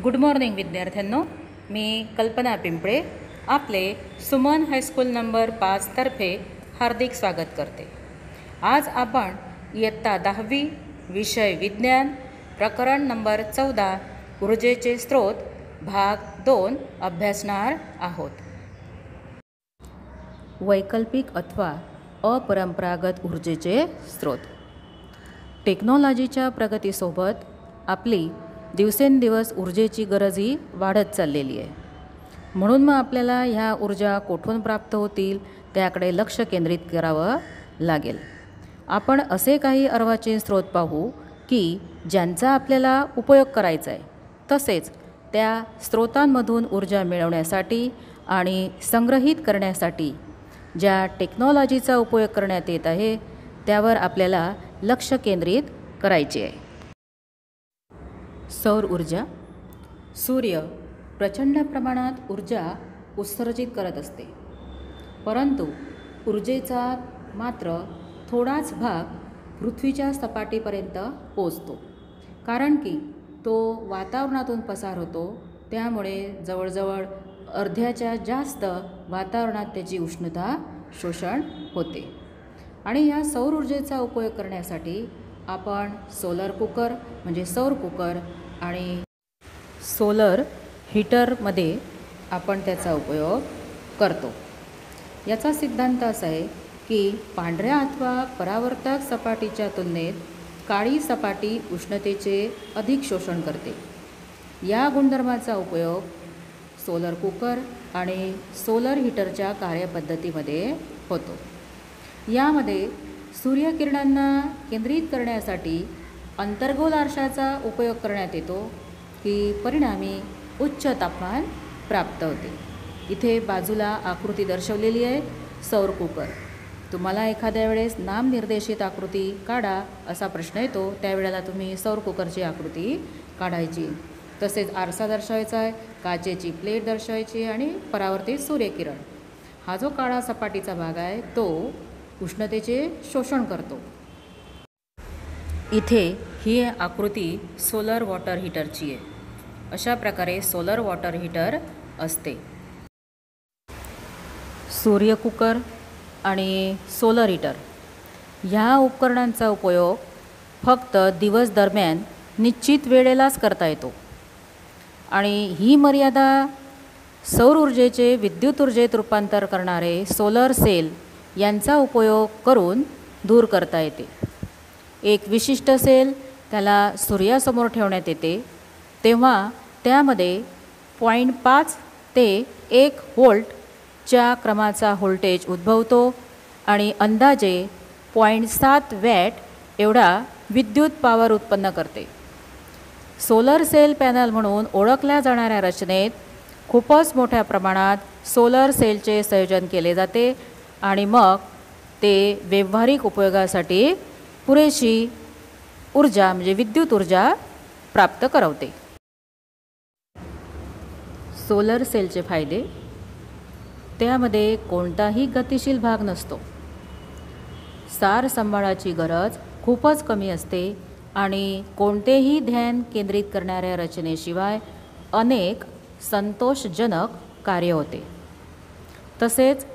Good morning विद्यार्थ्यांनो, मी कल्पना पिंपळे आपले सुमन हायस्कूल नंबर 5 तर्फे हार्दिक स्वागत करते। आज आपण इयत्ता 10वी विषय विज्ञान प्रकरण नंबर 14 ऊर्जेचे स्रोत भाग 2 अभ्यासणार आहोत। वैकल्पिक अथवा अपरंपरागत ऊर्जेचे स्रोत। टेक्नॉलॉजीच्या प्रगतीसोबत आपली दिवसेंदिवस ऊर्जेची गरजही वाढत चाललेली आहे। म्हणून मग आपल्याला ह्या ऊर्जा कुठून प्राप्त होतील त्याकडे लक्ष केंद्रित करावं लागेल। आपण असे काही अर्वाचीन स्रोत पाहू की ज्यांचा आपल्याला उपयोग करायचा आहे, तसेच त्या स्रोतांमधून ऊर्जा मिळवण्यासाठी आणि संग्रहित करण्यासाठी ज्या टेक्नॉलॉजीचा उपयोग करण्यात येत आहे त्यावर आपल्याला लक्ष केंद्रित करायचे आहे। सौर ऊर्जा। सूर्य प्रचंड प्रमाणात ऊर्जा उत्सर्जित करत असते, परंतु ऊर्जेचा मात्र थोडाच भाग पृथ्वीच्या सपाटीपर्यंत पोहोचतो, कारण की तो वातावरणातून पसार होतो। त्यामुळे जवळजवळ अर्ध्याच्या जास्त वातावरणात त्याची उष्णता शोषण होते। आणि या सौर ऊर्जेचा उपयोग करण्यासाठी आपण सोलर कुकर म्हणजे सौर कुकर आणि सोलर हीटरमध्ये आपण त्याचा उपयोग करतो। याचा सिद्धांत असा आहे की पांढऱ्या अथवा परावर्तक सपाटीच्या तुलनेत काळी सपाटी उष्णतेचे अधिक शोषण करते। या गुणधर्माचा उपयोग सोलर कुकर आणि सोलर हीटरच्या कार्यपद्धतीमध्ये होतो। यामध्ये सूर्यकिरणांना केंद्रित करण्यासाठी अंतर्गोल आरशाचा उपयोग करण्यात येतो की परिणामी उच्च तापमान प्राप्त होते। इथे बाजूला आकृती दर्शवलेली आहे सौर कुकर। तुम्हाला एखाद्या वेळेस नामनिर्देशित आकृती काढा असा प्रश्न येतो, त्यावेळेला तुम्ही सौर कुकरची आकृती काढायची। तसेच आरसा दर्शवायचा आहे, काचेची प्लेट दर्शवायची आणि परावर्तित सूर्यकिरण। हा जो काळा सपाटीचा भाग आहे तो उष्णतेचे शोषण करतो। इथे ही आकृती सोलर वॉटर हीटरची आहे। अशा प्रकारे सोलर वॉटर हीटर असते। सूर्य कुकर आणि सोलर हीटर ह्या उपकरणांचा उपयोग फक्त दिवस दरम्यान निश्चित वेळेलाच करता येतो आणि ही मर्यादा सौर ऊर्जेचे विद्युत ऊर्जेत रूपांतर करणारे सोलर सेल यांचा उपयोग करून दूर करता येते। एक विशिष्ट सेल त्याला सूर्यासमोर ठेवण्यात येते, तेव्हा त्यामध्ये 0.5 ते 1 व्होल्टच्या क्रमाचा व्होल्टेज उद्भवतो आणि अंदाजे 0.7 वॅट एवढा विद्युत पॉवर उत्पन्न करते। सोलर सेल पॅनल म्हणून ओळखल्या जाणाऱ्या रचनेत खूपच मोठ्या प्रमाणात सोलर सेलचे संयोजन केले जाते आणि मग ते व्यावहारिक उपयोगासाठी पुरेशी ऊर्जा म्हणजे विद्युत ऊर्जा प्राप्त करवते। सोलर सेलचे फायदे। त्यामध्ये कोणताही गतिशील भाग नसतो, सार सांभाळाची गरज खूपच कमी असते आणि कोणतेही ध्यान केंद्रित करणाऱ्या रचनेशिवाय अनेक संतोषजनक कार्य होते। तसेच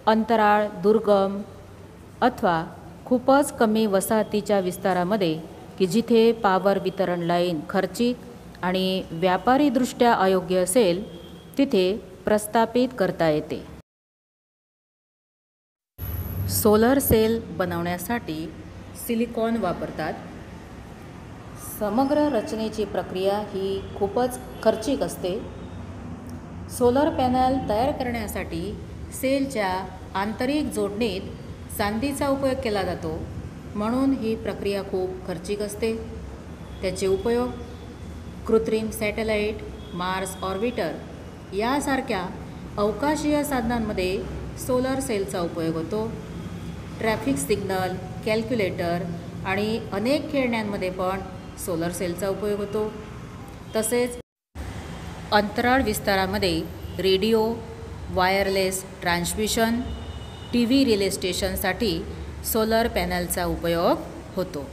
अंतराळ, दुर्गम अथवा खूपच कमी वसाहतीच्या विस्तारामध्ये की जिथे पॉवर वितरण लाईन खर्चिक आणि व्यापारीदृष्ट्या अयोग्य असेल तिथे प्रस्थापित करता येते। सोलर सेल बनवण्यासाठी सिलिकॉन वापरतात। समग्र रचनेची प्रक्रिया ही खूपच खर्चिक असते। सोलर पॅनल तयार करण्यासाठी सेलच्या आंतरिक जोडणीत चांदीचा उपयोग केला जातो, म्हणून ही प्रक्रिया खूप खर्चिक असते। त्याचे उपयोग कृत्रिम सॅटेलाईट, मार्स ऑर्बिटर यासारख्या अवकाशीय साधनांमध्ये सोलर सेलचा उपयोग होतो। ट्रॅफिक सिग्नल, कॅल्क्युलेटर आणि अनेक खेळण्यांमध्ये पण सोलर सेलचा उपयोग होतो। तसेच अंतराळ विस्तारामध्ये radio, wireless transmission, TV relay स्टेशनसाठी सोलर पॅनलचा उपयोग होतो।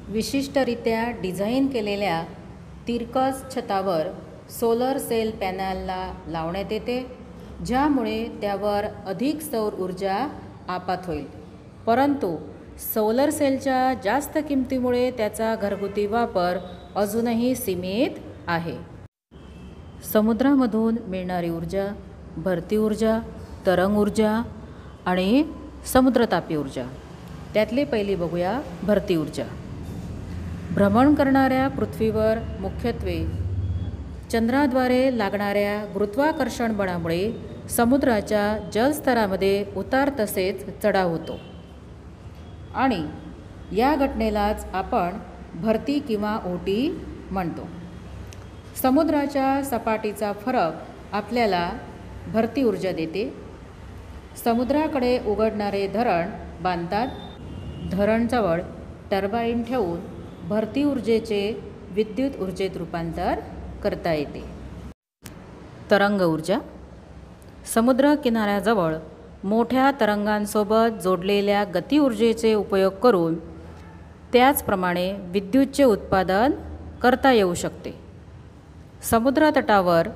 विशिष्टरित्या डिझाईन केलेल्या तिरकस छतावर सोलर सेल पॅनलला लावण्यात येते, ज्यामुळे त्यावर अधिक सौर ऊर्जा आपात होईल. परंतु सोलर सेलच्या जास्त किमतीमुळे त्याचा घरगुती वापर अजूनही सीमित आहे. समुद्रामधून मिळणारी ऊर्जा, भरती ऊर्जा, तरंग ऊर्जा आणि समुद्रतापी ऊर्जा. त्यातली पहिली बघूया, भरती ऊर्जा. भ्रमण करणाऱ्या पृथ्वीवर मुख्यत्वे चंद्राद्वारे लागणाऱ्या गुरुत्वाकर्षण बळामुळे समुद्राच्या जलस्तरामध्ये उतार तसेच चढाव होतो आणि या घटनेलाच आपण भरती किंवा ओटी म्हणतो. समुद्राच्या सपाटीचा फरक आपल्याला भरती ऊर्जा देते. समुद्राकडे उघडणारे धरण बांधतात. धरणजवळ टर्बाईन ठेवून भरती ऊर्जेचे विद्युत ऊर्जेत रूपांतर करता येते. तरंग ऊर्जा. समुद्र किनाऱ्याजवळ मोठ्या तरंगांसोबत जोडलेल्या गती ऊर्जेचे उपयोग करून त्याचप्रमाणे विद्युतचे उत्पादन करता येऊ शकते. समुद्रतटावर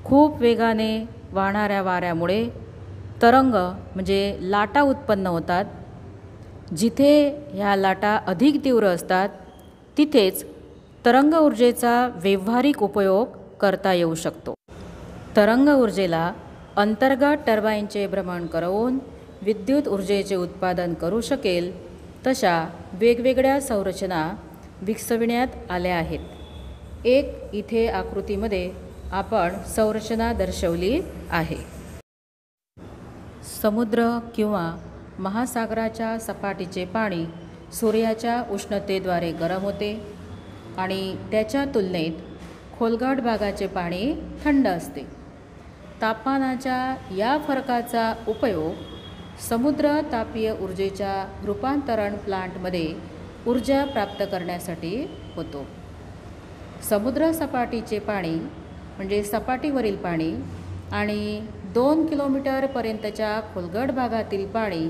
खूप वेगाने वाहणाऱ्या वाऱ्यामुळे तरंग म्हणजे लाटा उत्पन्न होतात. जिथे ह्या लाटा अधिक तीव्र असतात तिथेच तरंग ऊर्जेचा व्यावहारिक उपयोग करता येऊ शकतो. तरंग ऊर्जेला अंतर्गत टर्बाईनचे भ्रमण करवून विद्युत ऊर्जेचे उत्पादन करू शकेल तशा वेगवेगळ्या संरचना विकसविण्यात आल्या आहेत. एक इथे आकृतीमध्ये आपण संरचना दर्शवली आहे. समुद्र किंवा महासागराच्या सपाटीचे पाणी सूर्याच्या उष्णतेद्वारे गरम होते आणि त्याच्या तुलनेत खोलगट भागाचे पाणी थंड असते. तापमानाच्या या फरकाचा उपयोग समुद्र तापीय ऊर्जेच्या रूपांतरण प्लांटमध्ये ऊर्जा प्राप्त करण्यासाठी होतो. समुद्र सपाटीचे पाणी म्हणजे सपाटीवरील पाणी आणि 2 किलोमीटरपर्यंतच्या खोलगट भागातील पाणी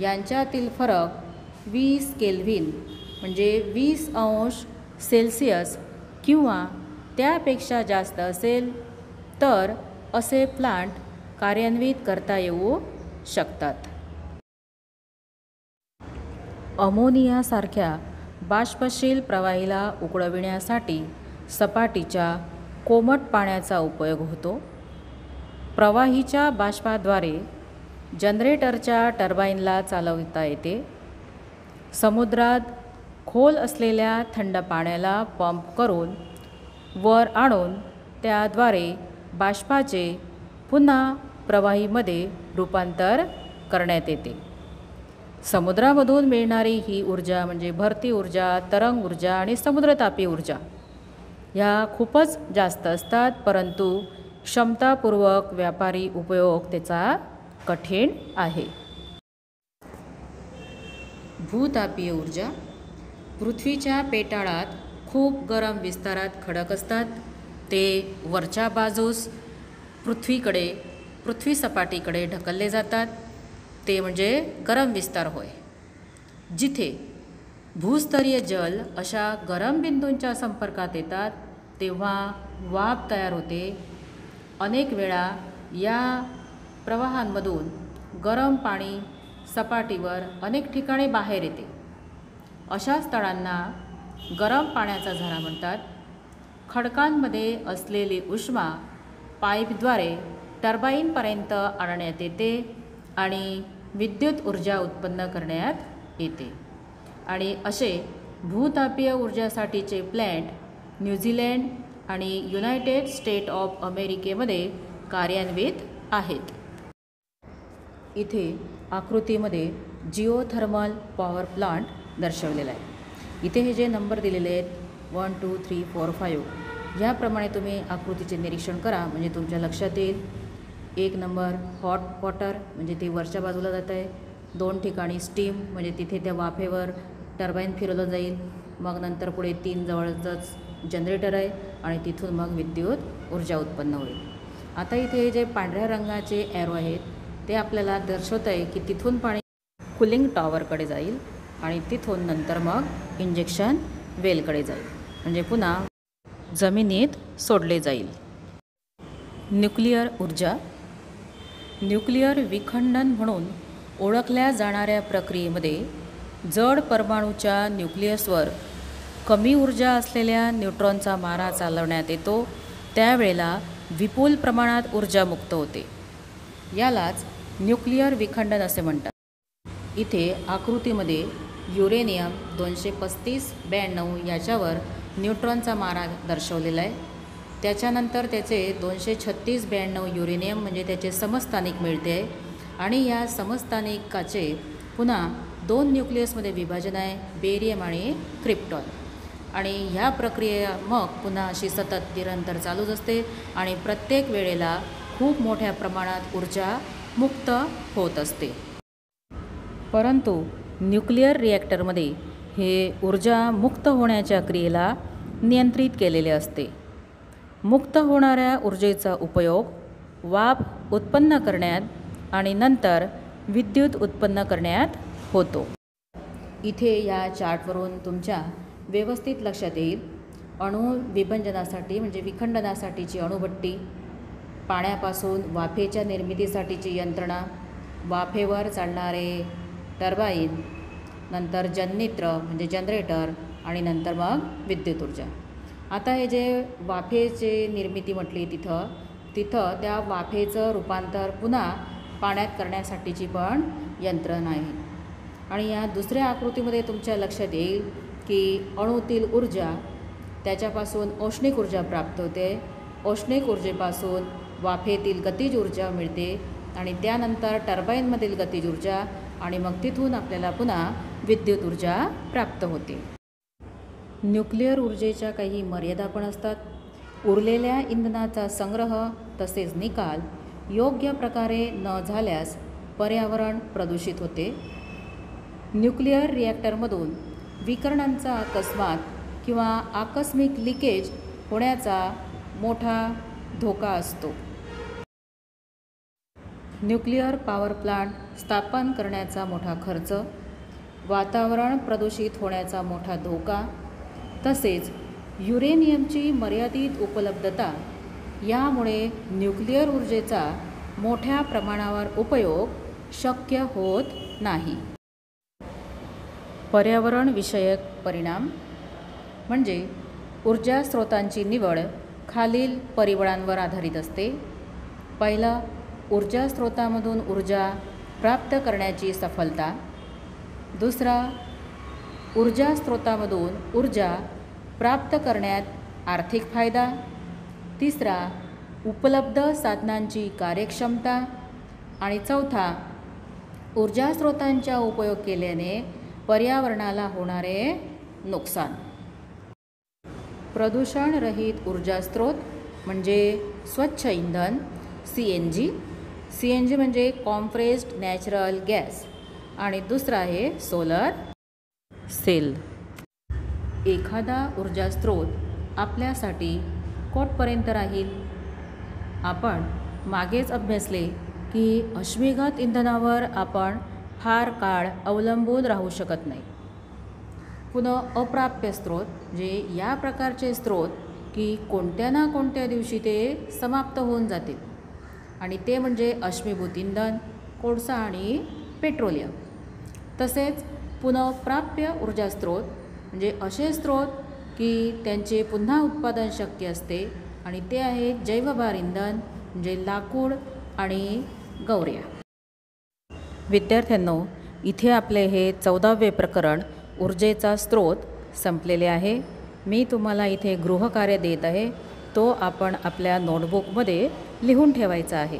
यांच्यातील फरक 20 केल्व्हिन म्हणजे 20 अंश सेल्सिअस किंवा त्यापेक्षा जास्त असेल तर असे प्लांट कार्यान्वित करता येऊ शकतात. अमोनियासारख्या बाष्पशील प्रवाहीला उकळविण्यासाठी सपाटीच्या कोमट पाण्याचा उपयोग होतो. प्रवाहीच्या बाष्पाद्वारे जनरेटरच्या टर्बाईनला चालवता येते. समुद्रात खोल असलेल्या थंड पाण्याला पंप करून वर आणून त्याद्वारे बाष्पाचे पुन्हा प्रवाहीमध्ये रूपांतर करण्यात येते. समुद्रामधून मिळणारी ही ऊर्जा म्हणजे भरती ऊर्जा, तरंग ऊर्जा आणि समुद्रतापी ऊर्जा ह्या खूपच जास्त असतात, परंतु क्षमतापूर्वक व्यापारी उपयोग त्याचा कठीण आहे. भूतापीय ऊर्जा. पृथ्वीच्या पेटाळात खूप गरम विस्तारात खडक असतात. ते वरच्या बाजूस पृथ्वी सपाटीकडे ढकलले जातात. ते म्हणजे गरम विस्तार होय. जिथे भूस्तरीय जल अशा गरम बिंदूंच्या संपर्कात येतात तेव्हा वाफ तयार होते. अनेक वेळा या प्रवाहांमधून गरम पाणी सपाटीवर अनेक ठिकाणी बाहेर येते. अशा स्थळांना गरम पाण्याचा झरा म्हणतात. खडकांमध्ये असलेली उष्मा पाईपद्वारे टर्बाईनपर्यंत आणण्यात येते आणि विद्युत ऊर्जा उत्पन्न करण्यात येते. आणि असे भूतापीय ऊर्जासाठीचे प्लॅन्ट न्यूझीलंड आणि युनायटेड स्टेट ऑफ अमेरिकेमध्ये कार्यान्वित आहेत. इथे आकृतीमध्ये जिओथर्मल पॉवर प्लांट दर्शवलेला आहे. इथे हे जे नंबर दिलेले आहेत 1, 2, 3, 4, 5 ह्याप्रमाणे तुम्ही आकृतीचे निरीक्षण करा म्हणजे तुमच्या लक्षात येईल. 1 नंबर हॉट वॉटर म्हणजे ते वरच्या बाजूला जात आहे. 2 ठिकाणी स्टीम म्हणजे तिथे त्या वाफेवर टर्बाईन फिरवलं जाईल. मग नंतर पुढे 3 जवळच जनरेटर आहे आणि तिथून मग विद्युत ऊर्जा उत्पन्न होईल. आता इथे जे पांढऱ्या रंगाचे ॲरो आहेत ते आपल्याला दर्शवत आहे की तिथून पाणी कूलिंग टॉवरकडे जाईल आणि तिथून नंतर मग इंजेक्शन वेलकडे जाईल. म्हणजे पुन्हा जमिनीत सोडले जाईल. न्यूक्लिअर ऊर्जा. न्यूक्लिअर विखंडन म्हणून ओळखल्या जाणाऱ्या प्रक्रियेमध्ये जड परमाणूच्या न्यूक्लियसवर कमी ऊर्जा असलेल्या न्यूट्रॉनचा मारा चालवण्यात येतो. त्यावेळेला विपुल प्रमाणात ऊर्जा मुक्त होते. यालाच न्यूक्लिअर विखंडन असे म्हणतात. इथे आकृतीमध्ये युरेनियम 235-92 याच्यावर न्यूट्रॉनचा मारा दर्शवलेला आहे. त्याच्यानंतर त्याचे 236-92 युरेनियम म्हणजे त्याचे समस्थानिक मिळते आहे आणि या समस्थानिकाचे पुन्हा 2 न्यूक्लियसमध्ये विभाजन आहे, बेरियम आणि क्रिप्टॉन. आणि ह्या प्रक्रिया मग पुन्हा अशी सतत निरंतर चालूच असते आणि प्रत्येक वेळेला खूप मोठ्या प्रमाणात ऊर्जा मुक्त होत असते. परंतु न्यूक्लिअर रिॲक्टरमध्ये हे ऊर्जा मुक्त होण्याच्या क्रियेला नियंत्रित केलेले असते. मुक्त होणाऱ्या ऊर्जेचा उपयोग वाफ उत्पन्न करण्यात आणि नंतर विद्युत उत्पन्न करण्यात होतो. इथे या चार्टवरून तुमच्या व्यवस्थित लक्षात येईल अणु विभंजनासाठी म्हणजे विखंडनासाठीची अणुभट्टी, पाण्यापासून वाफेच्या निर्मितीसाठीची यंत्रणा, वाफेवर चालणारे टर्बाईन, नंतर जननित्र म्हणजे जनरेटर आणि नंतर मग विद्युत ऊर्जा. आता हे जे वाफेचे निर्मिती म्हटली तिथं त्या वाफेचं रूपांतर पुन्हा पाण्यात करण्यासाठीची पण यंत्रणा आहे. आणि या दुसऱ्या आकृतीमध्ये तुमच्या लक्षात येईल की अणूतील ऊर्जा त्याच्यापासून औष्णिक ऊर्जा प्राप्त होते. औष्णिक ऊर्जेपासून वाफेतील गतिज ऊर्जा मिळते आणि त्यानंतर टर्बाईनमधील गतिज ऊर्जा आणि मग तिथून आपल्याला पुन्हा विद्युत ऊर्जा प्राप्त होते. न्यूक्लिअर ऊर्जेच्या काही मर्यादा पण असतात. उरलेल्या इंधनाचा संग्रह तसेच निकाल योग्य प्रकारे न झाल्यास पर्यावरण प्रदूषित होते. न्यूक्लिअर रिॲक्टरमधून विकिरणांचा अकस्मात किंवा आकस्मिक लिकेज होण्याचा मोठा धोका असतो. न्यूक्लिअर पॉवर प्लांट स्थापन करण्याचा मोठा खर्च, वातावरण प्रदूषित होण्याचा मोठा धोका तसेच युरेनियमची मर्यादित उपलब्धता यामुळे न्यूक्लिअर ऊर्जेचा मोठ्या प्रमाणावर उपयोग शक्य होत नाही. पर्यावरणविषयक परिणाम म्हणजे ऊर्जा स्रोतांची निवड खालील परिबळांवर आधारित असते. पहिला, ऊर्जा स्रोतामधून ऊर्जा प्राप्त करण्याची सफलता. दुसरा, ऊर्जा स्रोतामधून ऊर्जा प्राप्त करण्यात आर्थिक फायदा. तिसरा, उपलब्ध साधनांची कार्यक्षमता. आणि चौथा, ऊर्जा स्रोतांचा उपयोग केल्याने पर्यावरणाला होणारे नुकसान. प्रदूषणरहित ऊर्जा स्रोत म्हणजे स्वच्छ इंधन CNG. CNG म्हणजे कॉम्प्रेस्ड नॅचरल गॅस आणि दुसरा आहे सोलर सेल. एखादा ऊर्जा स्रोत आपल्यासाठी कोठपर्यंत राहील? आपण मागेच अभ्यासले की अश्मिगत इंधनावर आपण फार काळ अवलंबून राहू शकत नाही. पुन्हा अप्राप्य स्रोत जे या प्रकारचे स्रोत की कोणत्या ना कोणत्या दिवशी ते समाप्त होऊन जातील आणि ते म्हणजे अश्मीभूत इंधन, कोळसा आणि पेट्रोलियम. तसेच पुनःप्राप्य ऊर्जा स्रोत म्हणजे असे स्रोत की त्यांचे पुन्हा उत्पादन शक्य असते आणि ते आहेत जैवभार इंधन म्हणजे लाकूड आणि गौर्या. विद्यार्थ्यांनो, इथे आपले हे 14वे प्रकरण ऊर्जेचा स्रोत संपलेले आहे. मी तुम्हाला इथे गृहकार्य देत आहे, तो आपण आपल्या नोटबुकमध्ये लिहून ठेवायचा आहे.